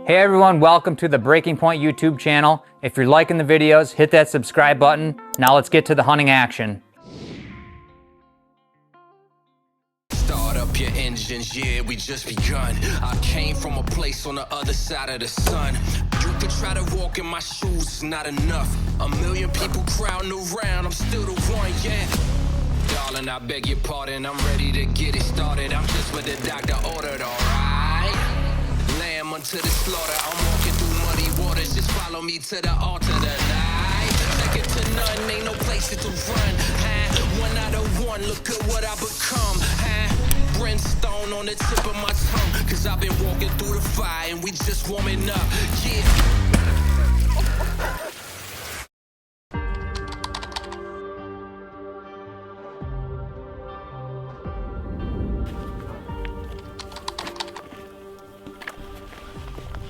Hey everyone, welcome to the Breaking Point YouTube channel. If you're liking the videos, hit that subscribe button. Now let's get to the hunting action. Start up your engines, yeah, we just begun. I came from a place on the other side of the sun. You could try to walk in my shoes, it's not enough. A million people crowding around, I'm still the one, yeah. Darling, I beg your pardon, I'm ready to get it started. I'm just what the doctor ordered, alright? Lamb unto the slaughter, I'm walking through muddy waters. Just follow me to the altar tonight. Second to none, ain't no place to run. One out of one, look at what I become. Brimstone on the tip of my tongue, cause I've been walking through the fire and we just warming up, yeah.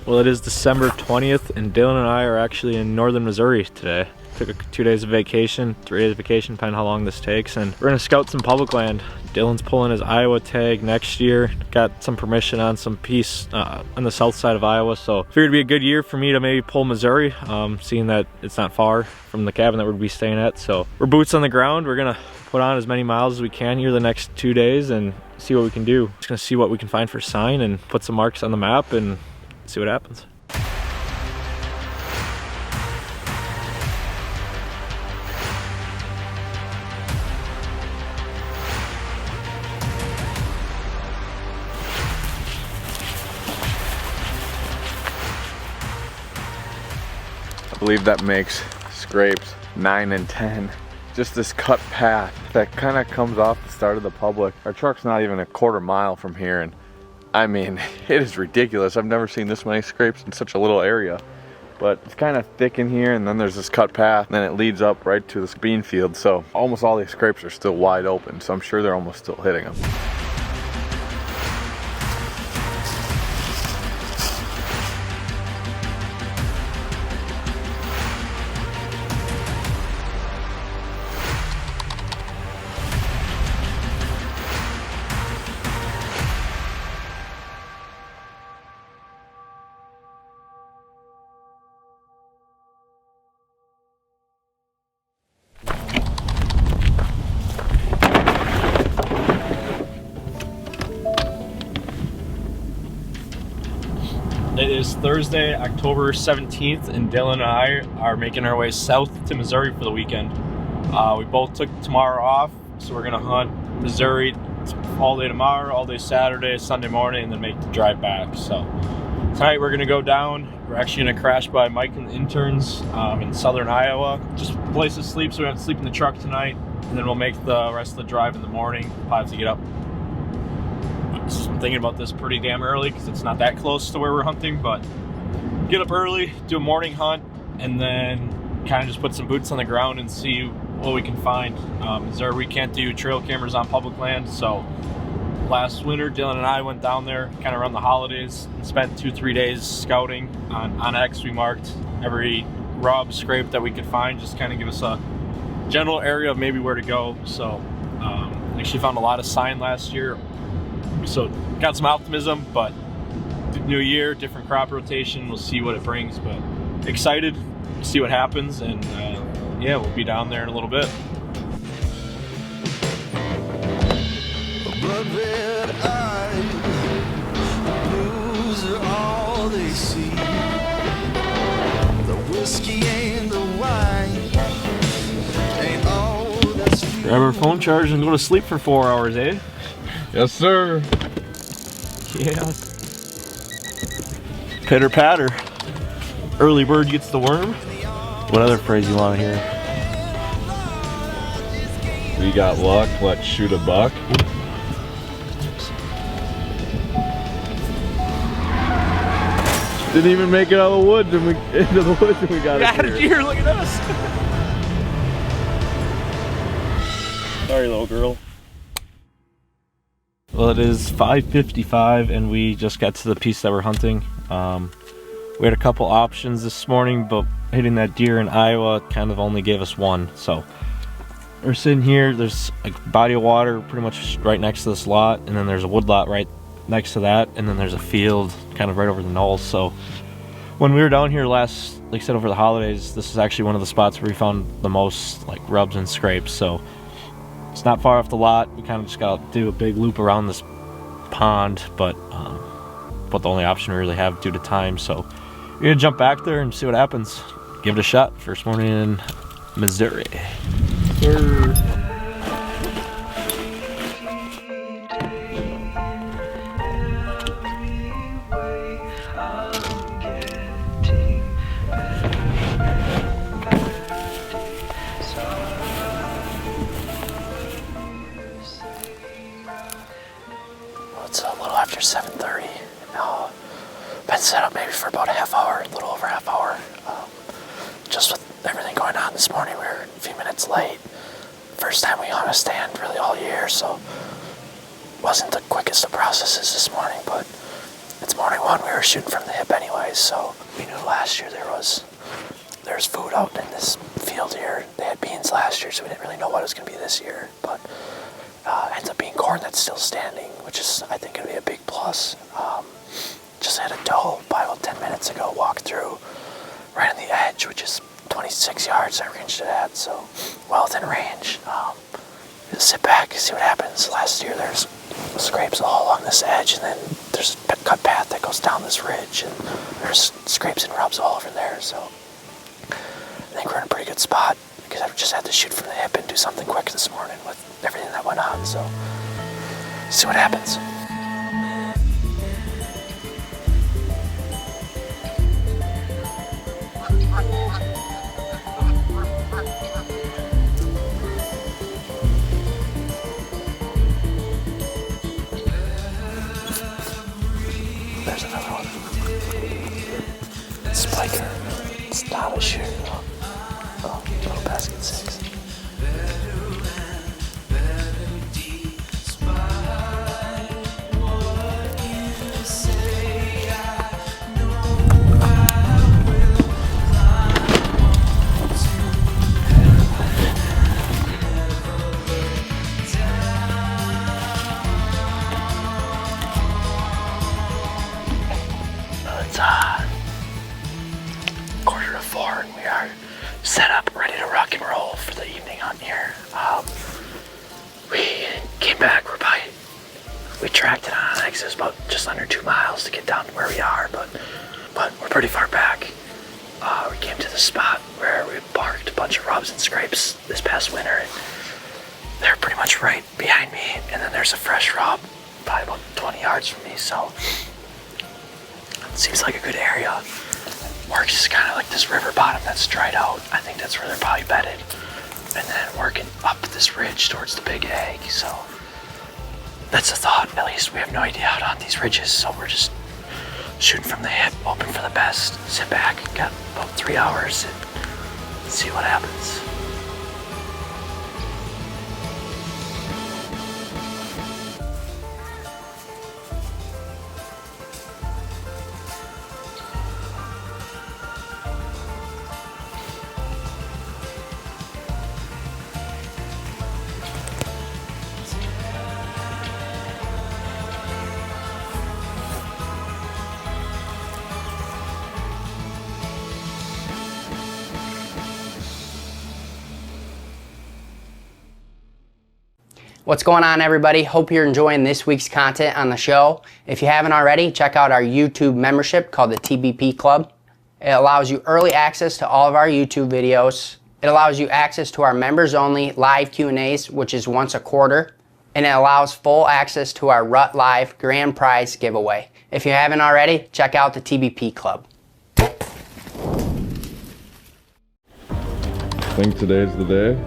Well, it is December 20th, and Dylan and I are actually in northern Missouri today. Took 2 days of vacation, 3 days of vacation, depending on how long this takes, and we're gonna scout some public land. Dylan's pulling his Iowa tag next year. Got some permission on some piece on the south side of Iowa, so figured it'd be a good year for me to maybe pull Missouri, seeing that it's not far from the cabin that we'll be staying at. So we're boots on the ground. We're gonna put on as many miles as we can here the next 2 days and see what we can do. Just gonna see what we can find for sign and put some marks on the map and see what happens. I believe that makes scrapes 9 and 10. Just this cut path that kind of comes off the start of the public. Our truck's not even a quarter mile from here, and I mean, it is ridiculous. I've never seen this many scrapes in such a little area. But it's kind of thick in here, and then there's this cut path, and then it leads up right to this bean field. So almost all these scrapes are still wide open, so I'm sure they're almost still hitting them. It is Thursday, October 17th, and Dylan and I are making our way south to Missouri for the weekend. We both took tomorrow off, so we're gonna hunt Missouri all day tomorrow, all day Saturday, Sunday morning, and then make the drive back. So tonight we're gonna go down. We're actually gonna crash by Mike and the interns in southern Iowa. Just a place to sleep, so we have to sleep in the truck tonight, and then we'll make the rest of the drive in the morning. We'll have to get up. I'm thinking about this pretty damn early because it's not that close to where we're hunting, but get up early, do a morning hunt, and then kind of just put some boots on the ground and see what we can find. Missouri, we can't do trail cameras on public land, so last winter Dylan and I went down there kind of around the holidays and spent 2-3 days scouting. On X we marked every rub, scrape that we could find, just kind of give us a general area of maybe where to go. So actually found a lot of sign last year. So got some optimism, but new year, different crop rotation, we'll see what it brings, but excited to see what happens, and yeah, we'll be down there in a little bit. Blood-red eyes, blues are all they see. The whiskey and the wine ain't all that's true. Grab our phone charge and go to sleep for 4 hours, eh? Yes, sir. Yeah. Pitter patter. Early bird gets the worm. What other phrase you want to hear? We got luck. Let's shoot a buck. Didn't even make it out of the woods, and into the woods, and we got a deer. Look at us. Sorry, little girl. Well, it is 5:55, and we just got to the piece that we're hunting. We had a couple options this morning, but hitting that deer in Iowa kind of only gave us one. So we're sitting here. There's a body of water pretty much right next to this lot, and then there's a wood lot right next to that, and then there's a field kind of right over the knolls. So When we were down here last, like I said, over the holidays, this is actually one of the spots where we found the most like rubs and scrapes. So it's not far off the lot. We kind of just got to do a big loop around this pond, but the only option we really have due to time. So we're gonna jump back there and see what happens. Give it a shot. First morning in Missouri. It's a little after 7:30. Been set up maybe for about a half hour, a little over a half hour. Just with everything going on this morning, we were a few minutes late. First time we on a stand really all year, so wasn't the quickest of processes this morning, but it's morning one. We were shooting from the hip anyways, so we knew last year there's food out in this field here. They had beans last year, so we didn't really know what it was going to be this year, but ends up being corn that's still standing, which is, I think, going to be a big plus. Just had a doe by about 10 minutes ago walk through right on the edge, which is 26 yards I ranged it at, so well within range. Just sit back, see what happens. Last year there's scrapes all along this edge, and then there's a cut path that goes down this ridge, and there's scrapes and rubs all over there, so I think we're in a pretty good spot, because I just had to shoot from the hip and do something quick this morning with everything that went on, so see what happens. There's another one. Spiker. It's not a shooter though. Oh, little basket 6. It's 3:45 and we are set up, ready to rock and roll for the evening hunt here. We came back, we tracked it on, I guess it was about just under 2 miles to get down to where we are, but we're pretty far back. We came to the spot where we barked a bunch of rubs and scrapes this past winter, and they're pretty much right behind me, and then there's a fresh rub probably about 20 yards from me, so it seems like a good area. Works is kind of like this river bottom that's dried out. I think that's where they're probably bedded. And then working up this ridge towards the big egg. So that's the thought, at least. We have no idea how to hunt these ridges, so we're just shooting from the hip, hoping for the best. Sit back, got about 3 hours, and see what happens. What's going on, everybody? Hope you're enjoying this week's content on the show. If you haven't already, check out our YouTube membership called the TBP Club. It allows you early access to all of our YouTube videos. It allows you access to our members only live Q&As, which is once a quarter. And it allows full access to our Rut Live grand prize giveaway. If you haven't already, check out the TBP Club. I think today's the day.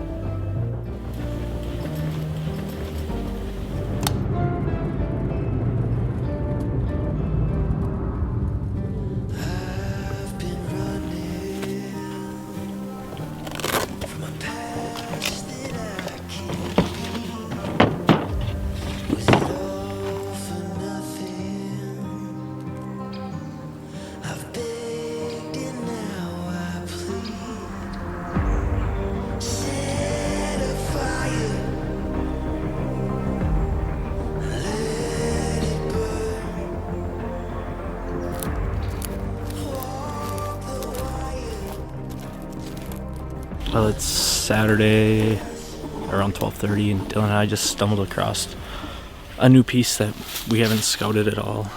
Now I plead. Well, it's Saturday around 12:30, and Dylan and I just stumbled across a new piece that we haven't scouted at all.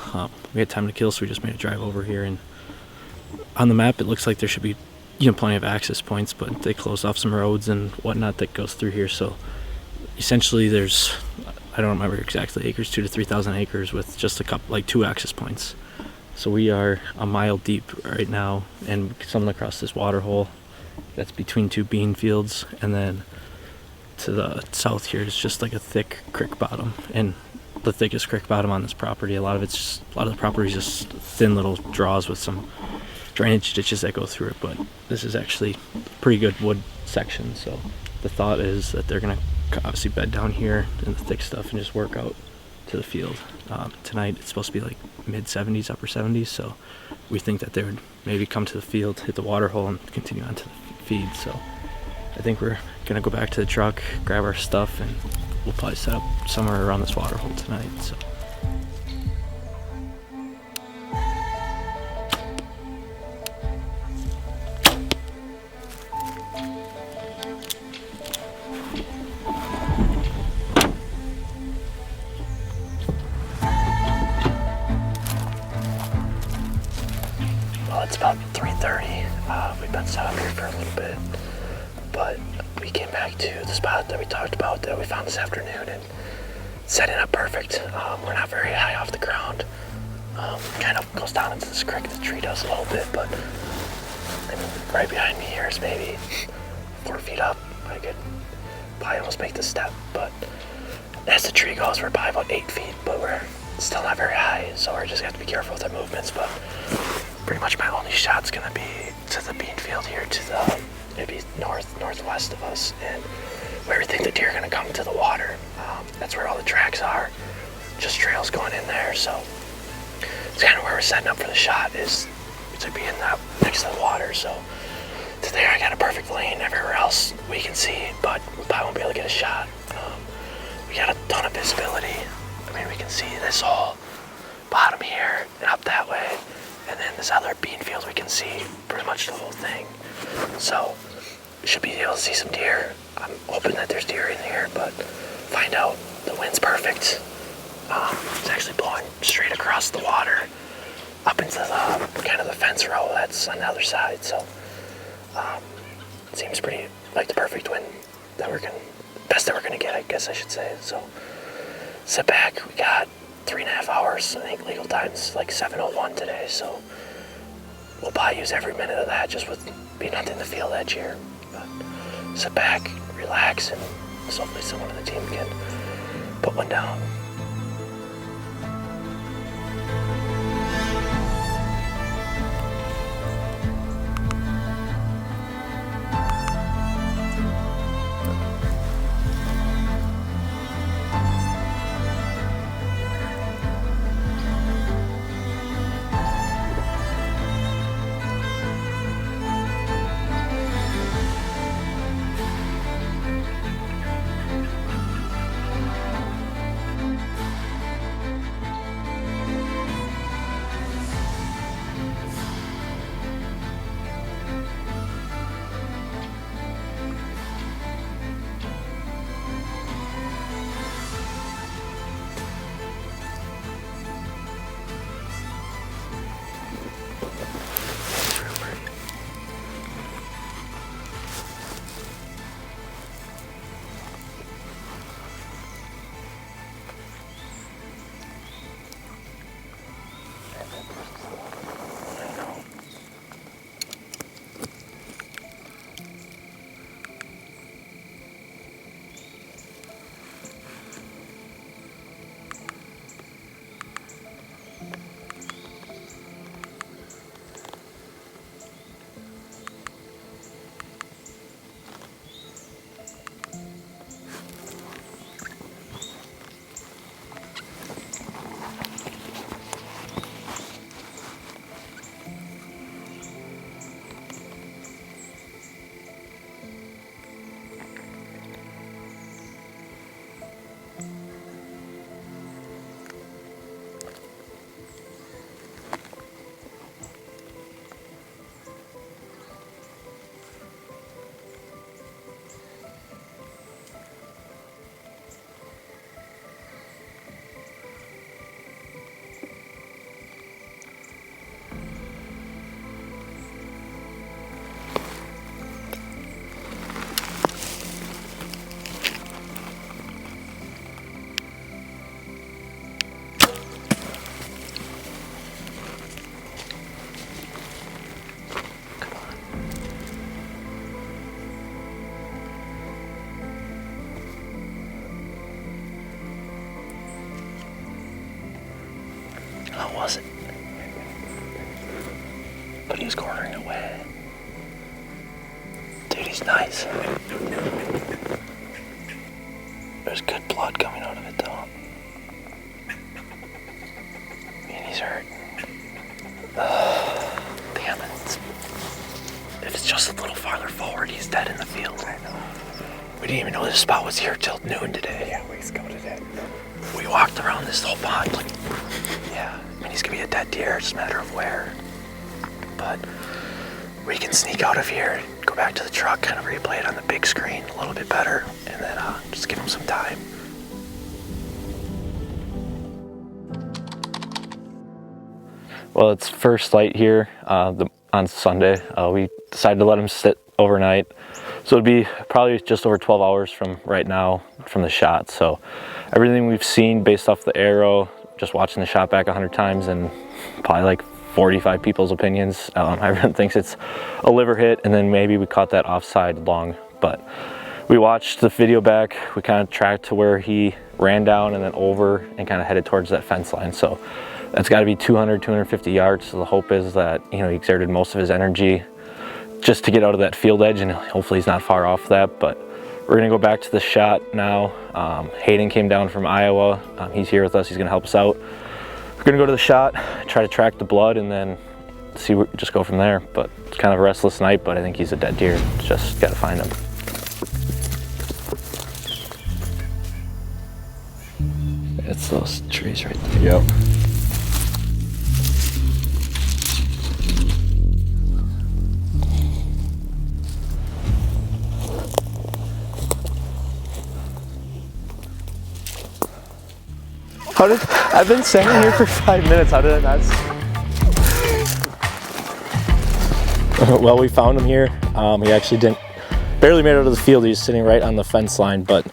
We had time to kill, so we just made a drive over here, and on the map it looks like there should be plenty of access points, but they closed off some roads and whatnot that goes through here. So essentially there's, I don't remember exactly acres, 2,000 to 3,000 acres with just a couple, like 2 access points. So we are a mile deep right now and stumbled across this water hole that's between 2 bean fields, and then to the south here is just like a thick creek bottom, and the thickest creek bottom on this property. A lot of the property is just thin little draws with some drainage ditches that go through it, but this is actually a pretty good wood section. So the thought is that they're gonna obviously bed down here in the thick stuff and just work out to the field. Tonight it's supposed to be like mid 70s, upper 70s, so we think that they would maybe come to the field, hit the water hole, and continue on to the feed. So I think we're gonna go back to the truck, grab our stuff, and we'll probably set up somewhere around this water hole tonight. So it's about 3:30. We've been set up here for a little bit, but we came back to the spot that we talked about that we found this afternoon, and setting up perfect. We're not very high off the ground. Kind of goes down into this creek. The tree does a little bit, but I mean, right behind me here is maybe 4 feet up. I could probably almost make the step, but as the tree goes, we're probably about 8 feet, but we're still not very high, so we're just gonna have to be careful with our movements. But pretty much my only shot's gonna be to the bean field here, to the maybe northwest of us, and where we think the deer are gonna come to the water. That's where all the tracks are, just trails going in there. So it's kind of where we're setting up for the shot, is to be in that next to the water. So to there, I got a perfect lane. Everywhere else we can see, but we probably won't be able to get a shot. We got a ton of visibility. I mean, we can see this whole bottom here and up that way, and then this other bean field we can see pretty much the whole thing. So we should be able to see some deer. I'm hoping that there's deer in here, but find out. The wind's perfect. It's actually blowing straight across the water up into the kind of the fence row that's on the other side. So it seems pretty like the perfect wind that best that we're gonna get, I guess I should say. So sit back. We got 3.5 hours. I think legal time's like 7:01 today, so we'll probably use every minute of that just with being out in the field edge here. But sit back, relax, and hopefully someone on the team can put one down. but he's cornering away. Dude, he's nice. There's good blood coming out of it though. Man, he's hurt. Damn it. If it's just a little farther forward, he's dead in the field. I know. We didn't even know this spot was here till noon today. Yeah, we scouted it. We walked around this whole pond. Yeah, I mean, he's gonna be a dead deer, it's just a matter of where. But we can sneak out of here, go back to the truck, kind of replay it on the big screen a little bit better, and then just give him some time. Well, it's first light here on Sunday. We decided to let him sit overnight. So it'd be probably just over 12 hours from right now from the shot. So everything we've seen based off the arrow, just watching the shot back 100 times and probably like 45 people's opinions. Everyone thinks it's a liver hit, and then maybe we caught that offside long. But we watched the video back. We kind of tracked to where he ran down and then over and kind of headed towards that fence line. So that's got to be 200, 250 yards. So the hope is that, you know, he exerted most of his energy just to get out of that field edge, and hopefully he's not far off that. But we're gonna go back to the shot now. Hayden came down from Iowa. He's here with us. He's gonna help us out. We're gonna go to the shot, try to track the blood, and then see, just go from there. But it's kind of a restless night, but I think he's a dead deer. Just gotta find him. It's those trees right there. Yep. I've been standing here for 5 minutes, how did I not? Well, we found him here. He actually barely made it out of the field. He was sitting right on the fence line, but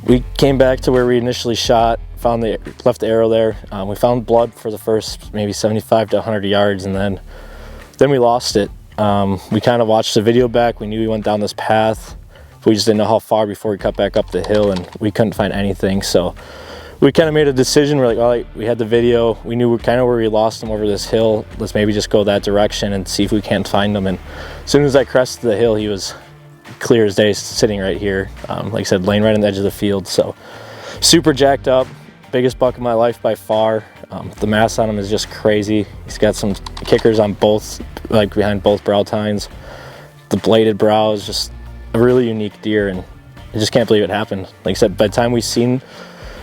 we came back to where we initially shot, left the arrow there. We found blood for the first maybe 75 to 100 yards, and then we lost it. We kind of watched the video back. We knew he went down this path. We just didn't know how far before we cut back up the hill, and we couldn't find anything. So we kind of made a decision. We're like, all right, we had the video. We knew kind of where we lost him over this hill. Let's maybe just go that direction and see if we can't find him. And as soon as I crested the hill, he was clear as day, sitting right here. Like I said, laying right on the edge of the field. So super jacked up. Biggest buck of my life by far. The mass on him is just crazy. He's got some kickers on both, like behind both brow tines. The bladed brow is just a really unique deer, and I just can't believe it happened. Like I said, by the time we seen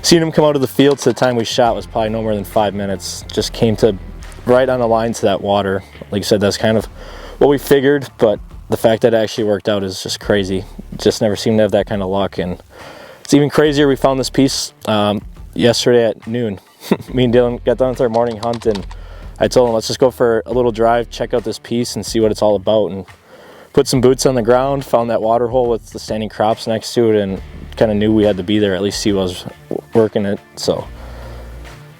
him come out of the field to the time we shot was probably no more than 5 minutes. Just came to right on the line to that water. Like I said, that's kind of what we figured, but the fact that it actually worked out is just crazy. Just never seemed to have that kind of luck. And it's even crazier, we found this piece yesterday at noon. Me and Dylan got done with our morning hunt, and I told him, let's just go for a little drive, check out this piece and see what it's all about. And put some boots on the ground, found that water hole with the standing crops next to it, and kind of knew we had to be there, at least see what was working it. So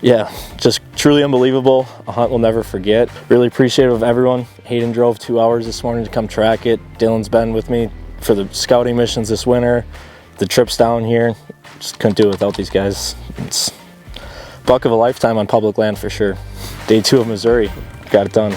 yeah, just truly unbelievable. A hunt we'll never forget. Really appreciative of everyone. Hayden drove 2 hours this morning to come track it. Dylan's been with me for the scouting missions this winter, the trips down here. Just couldn't do it without these guys. It's buck of a lifetime on public land for sure. Day 2 of Missouri, got it done.